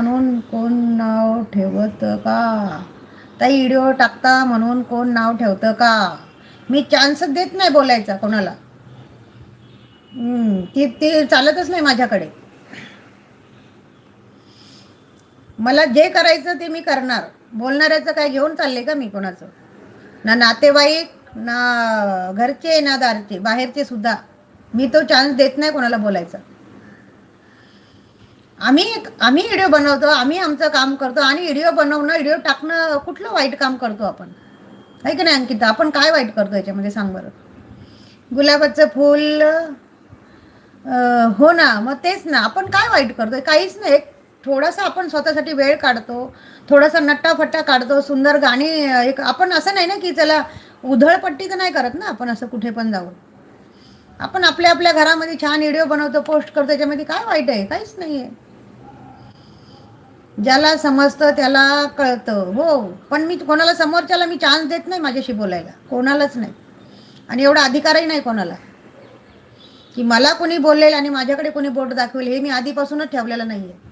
म्हणून कोण नाव ठेवतं का? ताई व्हिडिओ टाकता म्हणून कोण नाव ठेवतं का? मी चान्सच देत नाही बोलायचा कोणाला. ते चालतच नाही माझ्याकडे. मला जे करायचं ते मी करणार. बोलणाऱ्याचं काय घेऊन चालले का मी कोणाचं? ना नातेवाईक, ना घरचे, ना दारचे, बाहेरचे सुद्धा. मी तो चान्स देत नाही कोणाला बोलायचा. आम्ही आम्ही व्हिडिओ बनवतो, आम्ही आमचं काम करतो आणि व्हिडिओ बनवणं, व्हिडिओ टाकणं कुठलं वाईट काम करतो आपण? आहे की नाही अंकिता? आपण काय वाईट करतो याच्यामध्ये सांग बरं? गुलाबाचं फूल, हो ना, मग तेच ना, आपण काय वाईट करतोय? काहीच नाही. थोडासा आपण स्वतःसाठी वेळ काढतो, थोडासा नट्टाफट्टा काढतो, सुंदर गाणी. एक आपण असं नाही ना की चला उधळपट्टी तर नाही करत ना आपण असं कुठे पण जाऊन. आपण आपल्या आपल्या घरामध्ये छान व्हिडिओ बनवतो, पोस्ट करतो, त्याच्यामध्ये काय वाईट आहे? काहीच नाही आहे. ज्याला समजतं त्याला कळतं. हो, पण मी कोणाला समोरच्याला मी चान्स देत नाही माझ्याशी बोलायला, कोणालाच नाही. आणि एवढा अधिकारही नाही कोणाला की मला कोणी बोलेल आणि माझ्याकडे कोणी बोट दाखवेल, हे मी आधीपासूनच ठेवलेलं नाही आहे.